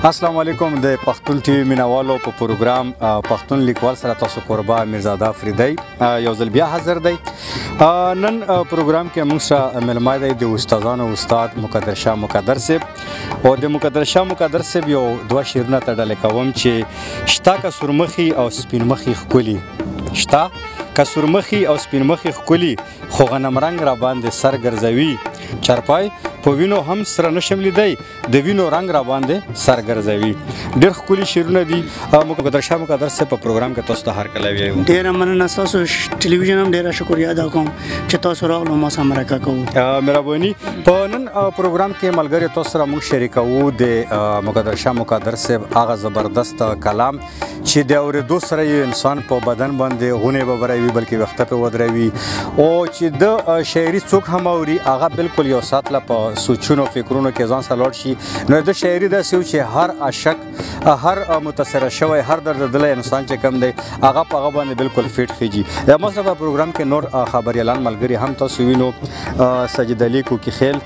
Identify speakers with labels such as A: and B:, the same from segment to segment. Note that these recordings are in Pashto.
A: السلام علیکم د پښتون ټي وي مینوالو په پروګرام پښتون لیکوال سره تاسو قربا میرزاده فریدی یو ځل بیا حاضر دی. نن پروګرام کې موږ سره ملما دی د استادانو استاد مقدر شاه مقدر صاحب او د مقدر شاه مقدر صاحب یو دوه شعرونه ته ډالې کوم چې شتا که سرمخي او سپینمخي ښکلي شتا که سرمخي او سپینمخي ښکلي خو غنمرنګ را باندې سر ګرځوي چارپای په وینو هم سره نشم لیدی د وینو رنګ را باندې سر ګرځوي. ډېر ښکلي شعرونه دي. مقدر شاه مقدر صاحب په پروګرام کې تاسو ته هرکلی ویایو.
B: ډېره مننه ستاسو ټلویزیون هم ډېره شکریه ادا کوم چې تاسو راغلو ما سره مرکه کوو.
A: مهرباني. په نن پروګرام کې ملګري تاسو سره موږ شریکوو د مقدر شاه مقدر صاحب هغه زبردست کلام چې د اورېدو سره یې انسان په بدن باندې غونې به بروي بلکې ویښته پرې ودروي او چې د شاعري څوک هم اوري هغه بالکل یو ساعت له په سوچونو فکرونو کې ځان سره لوړ شي. نو د شاعري داسې و چې هر عاشق هر متاثره شوی هر درددلی انسان چې کوم دی هغه په هغه باندې بالکل فټ خیږي. ما سره په پروګرام کې نور خبریالان ملګري هم تاسو وینو. سجید علي کوکي خیل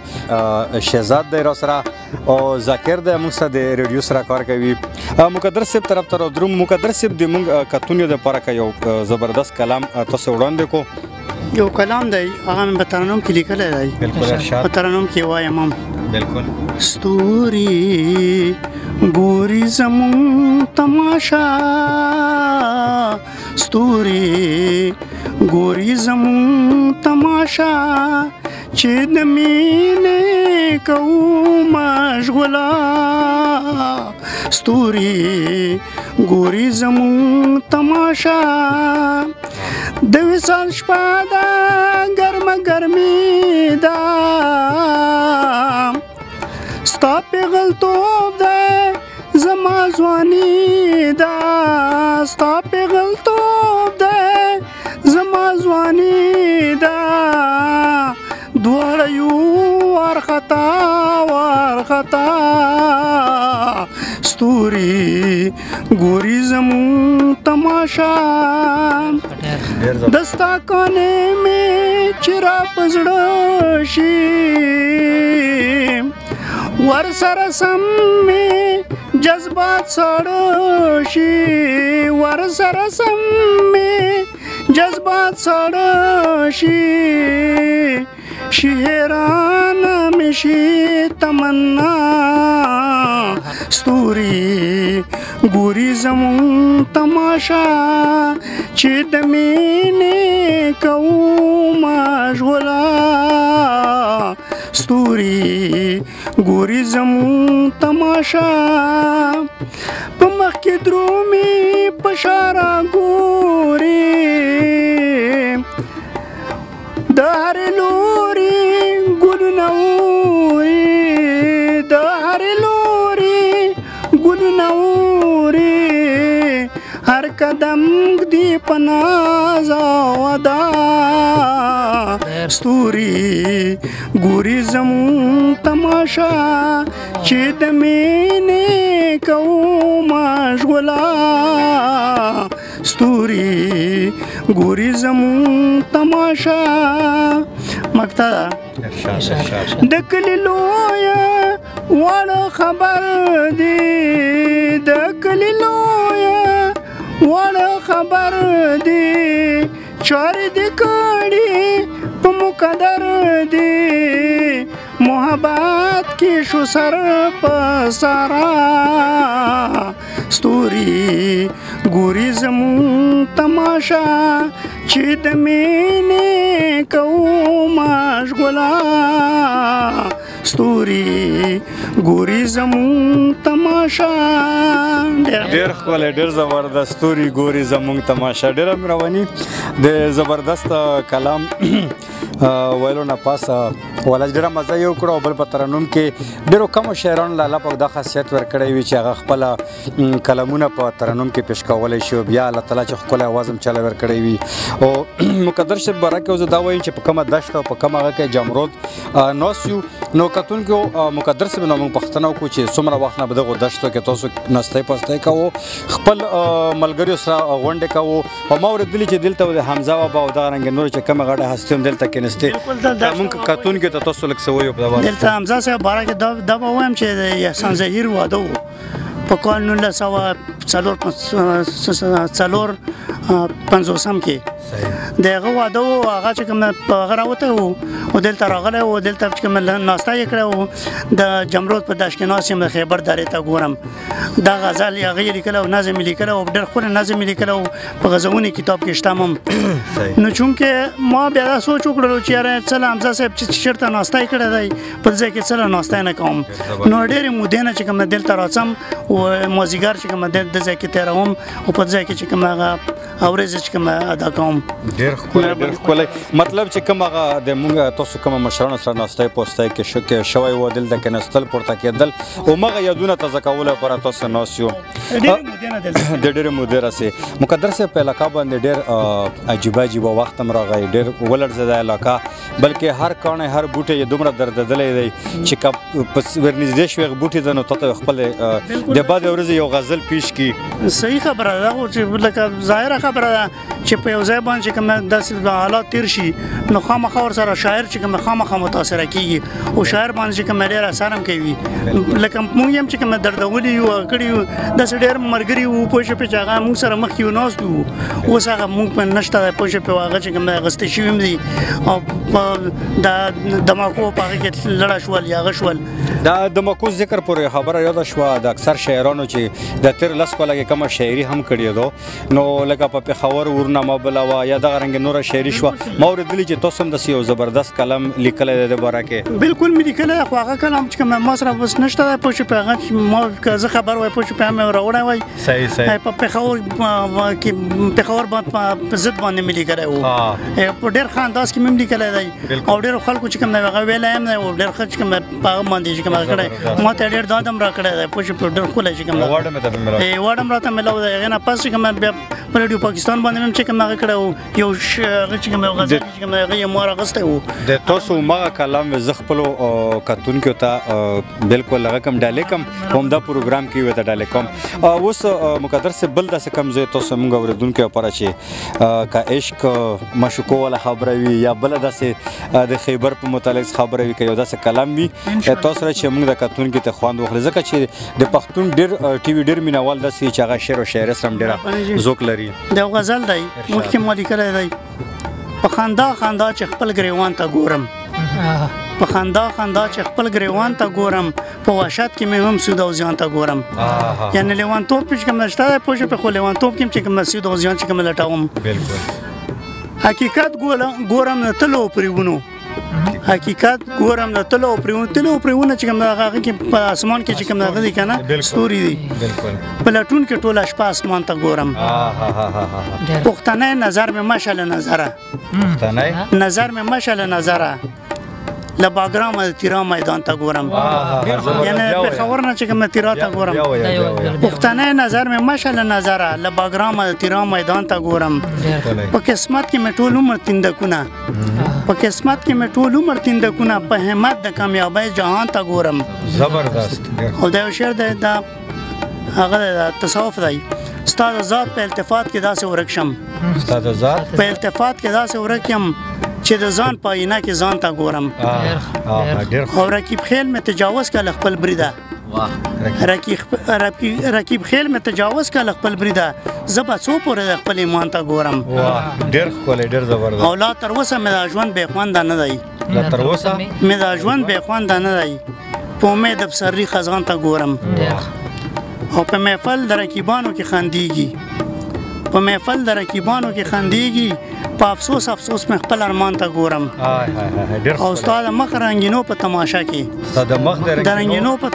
A: شهزاد دی راسره او ذاکر دی موږ سره د ریډیو سره کار کوي. مقدر صاحب طرف ته رادروم. مقدر صاحب د موږ کتونیو دپاره که یو زبردست کلام تاسو وړاندې کو.
B: یو کلام دی هغه مې په ترنم کې لیکلی دی.
A: بالکل ارشاد.
B: په ترنم کې وایم هم.
A: بالکل.
B: ستوري ګوري زموږ تماشا ستوري ګوري زموږ تماشا چې د مینې کوو مشغوله ستوري ګوري زموږ تماشا د وصال شپه ده ګرمه ګرمي ده ستا پیغلتوب ده زما ځواني ده ستا پیغلتوب ده زما ځواني ده دواړه یو وارخطا وارخطا ستوري ګوري زموږ تماشا دستا کانې مې چې را په زړه شي ورسره سم مې جذبات ساړه شي ورسره سم مې جذبات ساړه شي شهران مې شي تمنا ستوري ګوري زموږ تماشا چې د مینې کوو مشغوله ستوري ګوري زموږ تماشا په مخ کې درومي په شاره ګوري د هرې لوري ګلونه اوري د هرې لوري ګلونه اوري هر قدم دی په ناز او ادا ستوري ګوري زموږ تماشا چې د مینې کوو مشغوله ستوري ګوري زموږ تماشا. مقطع د کلي لویه واړه خبر دی د کلي لویه واړه خبر دی چارې دې کړي په مقدر دی محبت کې شو سر په سارا ستوري ګوري زموږ تماشا چې د مینې کوو مشغوله ستوري ګوري زموږ تماشا.
A: ډېر ښکلی ډېر زبردست ستوري ګوري زموږ تماشا. ډېره مهرباني. د زبردست کلام ویلو نه پاس ولس ډېره مزه یې وکړه او بل په ترنم کې ډېرو کمو شاعرانو له الله پاک دا خاصیت ورکړی وي چې هغه خپله کلامونه په ترنم کې پیش کولی شي او بیا الله تعالی چې ښکلی اواز هم چاله ورکړی وي. او مقدر صاحب باره کې زه دا وایم چې په کومه دشت او په کوم هغه کې جمرود ناست یو نو کتونکو مقدر صاحب نه موږ پوښتنه وکړو چې څومره وخت نه په دغو دشتو کې تاسو نستی پستی کوو خپل ملګریو سره غونډې کوو او ما اورېدلي چې دلته د حمزه بابا او دغه رنګې نورې چې کومه غټه هستي هم دلته کېنستې موږ کتونکو ته تاسو لږ څه ووایو په دغه باره
B: دلته حمزه صاحب باره کې دا به وایم چې د احسان ظهیر واده و په کال 1954 کې دغه واده و هغه چې کوم هغه راوته و او دلته راغلی و دلته چې کوم ناسته یې کړې و د جمرود په داشکناس یم د خیبر درې ته ګورم دا غزل هغه یې لیکلی او نظم یې لیکلی او ډېر ښکلی نظم یې لیکلی او په غزونې کتاب کې شته هم نو چونکې ما بیا دا سوچ وکړلو چې یاره څه له حمزه صاحب چې چېرته ناسته یې کړی دی په ځای کې څه له ناسته یې نه کوم نو ډېرې مودې نه چې کوم دلته راځم او مازدیګر چې کوم د ځای کې تېروم او په ځای کې چې کوم هغه اورېزه چې کوم ادا کوم
A: ډېر ښکلی مطلب چې کوم هغه د مونږ تاسو کوم مشرانو سره ناستای پوسټای کې شوی و دلته کېناستل پورته کېدل او مغه یادونه تازه کولو لپاره تاسو ناست یو د ډېرې مودې راسې مقدر صاحب په علاقه باندې ډېر عجیبه وخت هم راغی ډېر ولړزېده علاقه بلکې هر کاڼی هر بوټی یې دومره دردېدلی دی چې که ورنږدې شوې بوټي ته نو ته خپل د بعد ورځې یو غزل پیش کړي
B: صحیح خبره ده چې لکه ظاهره خبره ده چې په یو ځای باندې چې کوم داسې حالات تیر شي نو خامخا ورسره شاعر چې کوم خامخا متاثره کیږي او شاعر باندې چې کوم ډېر اثر هم کوي لکه موږ هم چې کوم دردولي یو کړي یو داسې ډېر ملګري وو پوه شو چې هغه موږ سره مخ یو ناست وو اوس هغه موږ په نشته پوه شو هغه چې کوم اغستې شوي هم دي او د دماکو په هغه کې لړه شول یا هغه شول
A: دا دماکو ذکر پورې خبره یاده شوه د اکثر شاعرانو چې د تېر لس کاله کې کومه شاعري هم کړې ده نو لکه په پېښور ورنامه بله وه یا دغه رنګې نوره شاعري شوه ما اورېدلي چې تاسو هم داسې یو زبردست کلم لیکلی دی د باره کې
B: بلکل مې لیکلی خو هغه کلام چې کوم ما سره اوس نشته دی پوه شو په هغه ما که زه خبر وای پوه شو په مې راوړی وای
A: صحیح
B: په پېښور باندې په ضد باندې مې لیکلی و په ډېر ښه انداز کې مې هم لیکلی دی او ډېرو خلکو چې کوم دی هغه ویلی هم دی او ډېر ښه چې کوم په هغه باندې چې کوم هغه کړی ما ته ډېر داد هم راکړی دی پوه شو ډېر ښکلی چې کوم ایوارډ هم راته میلاو دی هغې نه پس چې کوم بیا په ریډیو پاکستان باندې هم چې کوم هغه کړی و یو هغه چې کوم غزل چې کوم هغه یې مار اغوستی و
A: د تاسو همغه کلام زه خپلو کتونکو ته بلکل هغه کوم ډالۍ کوم په همدا پروګرام کې ورته ډالۍ کوم اوس مقدر صاحب بل داسې کوم ځای تاسو موږ اورېدونکو لپاره چې که عشق مشوکو والا خبره وي یا بله داسې د خیبر په متعلق خبره وي که یو داسې کلام وي تاسو سره چې موږ د کتونکو ته خوند واخلي ځکه چې د پښتون ډېر ټي وي ډېر مینهوال داسې چې هغه شعر او شاعري سره هم ډېره ذوق لري
B: د غزل دی مخکې ما لیکلی دی په خندا چې خپل ګریوان ته ګورم په خندا چې خپل ګریوان ته ګورم په وحشت کې مې هم سود او زیان ته ګورم یعنې لیوانتوب چې کوم شته دی پوه شو په خو لیوانتوب کې چې کوم سود او زیان چې کوم لټوم حقیقت ګورم نه تلو پریونو حقیقت ګورم نه تلو پریونه چې کوم هغه کې په اسمان کې چې کوم هغه دي کنه ستوري دي په لټون کې ټوله شپه اسمان ته ګورم پښتنه نظر مې مشعل نظره له باګرام تیرا میدان ته ګورم یعنی پېښور نه چې کوم تیرا ته ګورم پښتنه نظر مې مشعل نظره له باګرام تیرا میدان ته ګورم په قسمت کې مې ټول عمر تیندکونه په همت د کامیابی جهان ته ګورم
A: زبردست
B: او دا یو شعر دی دا هغه تصوف دی ستا د ذات په التفات کې داسې ورک شم چې د ځان په آینه کې ځان ته ګورم او رقیب خیل مې تجاوز کړه خپل بریده رقیب خیل مې تجاوز کړه خپل بریده زه به څو پورې د خپل ایمان ته ګورم
A: ډېر ښکلی ډېر زبردست
B: او لا تر اوسه مې دا ژوند بې خونده نه دی په امید د پسرلي خزان ته ګورم او په محفل د رقیبانو کې خندیږي په افسوس مې خپل ارمان ته ګورم او ستا د مخ رنګینو په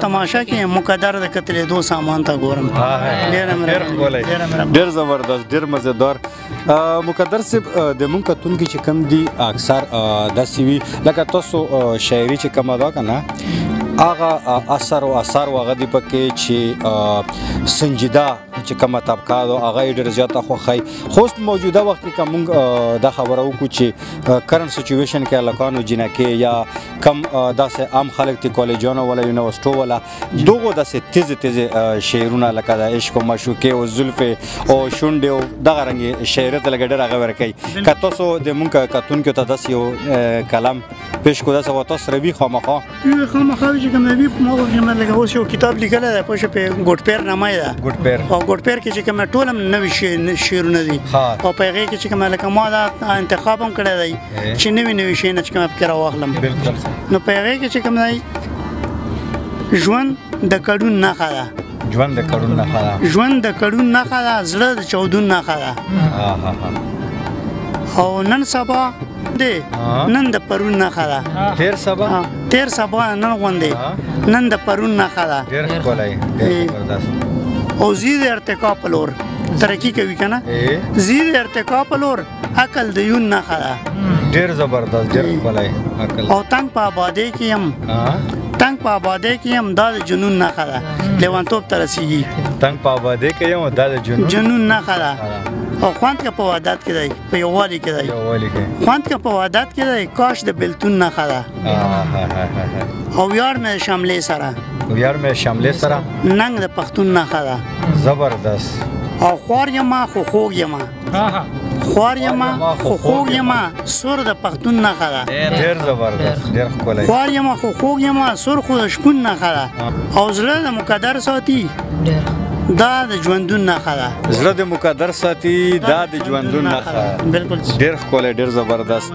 B: تماشا کې مقدر د کتلېدو سامان ته ګورم
A: ډېر زبردست ډېر مزیدار مقدر صاحب د مونږ کتونکي چې کوم دي اکثر داسې وي لکه تاسو شاعري چې کومه ده که نه هغه اثر او هغه دی پکې چې سنجیده چې کومه طبقه ده هغه یې ډېره زیاته خوښوي. خو اوس په موجوده وخت کې که موږ دا خبره وکړو چې کرنټ سچویشن کې هلکانو جینکې یا کم داسې عام خلک دي کالجانو والا یونیورسټو والا دغو داسې تیزې تیزې شعرونه لکه د عشق و معشوقې او زلفې او شونډې او دغه رنګې شاعري ته لږ ډېر هغه ورکوي. که تاسو د مونږ کتونکو ته داسې یو کلام پیش کړو داسې به تاسو سره وي خامخا
B: خامخا وي چې کوم وي په ما وخت کې لکه اوس یو کتاب لیکلی دی پوه شوې په ګوډپیر نامه یې ده
A: ګوډپیر
B: او ګوډپیر کې چې کوم ټول هم نوي شعرونه دي او په هغې کې چې کوم لکه ما دا انتخاب هم کړی دی چې نوي شی نه چې کوم پکې راواخلم نو په هغې کې چې کوم دی ژوند د کډون نښه ده
A: ژوند د کډون نښه ده
B: ژوند د کډون نښه ده زړه د چاودون نښه ده او نن سبا دی نن د پرون نښه ده تیر سبا نن غوندې نن د پرون نښه ده
A: ډېر ښکلی ډېر زبردست
B: او زید ارتقا په لور ترقي کوي که نه زید ارتقا په لور عقل د یون نښه ده
A: ډېر زبردست ډېر ښکلی عقل
B: او تنګ په آبادۍ کې یم تنګ په آبادۍ کې یم دا د جنون نښه ده لیونتوب ته رسېږي
A: تنګ په آبادۍ کې یم دا د
B: جنون نښه ده او خوند که په وحدت کې دی په یووالي کې دی خوند که په وحدت کې دی کاش د بېلتون نښه ده او ویاړ مې د شملې سره
A: ویاړ مې شملې سره
B: ننګ د پښتون نښه ده
A: زبردست
B: او خوار یمه خو خوږ یمه خوار یمه خو خوږ یمه سور د پښتون نښه ده
A: ډېر زبردست ډېر ښکلی
B: خوار یمه خو خوږ یمه سور خو د شپون نښه ده او زړه د مقدر ساتي دا د ژوندون نښه ده
A: زړه د مقدر ساتي دا د ژوندون نښه ده
B: بالکل
A: ډېر ښکلی ډېر زبردست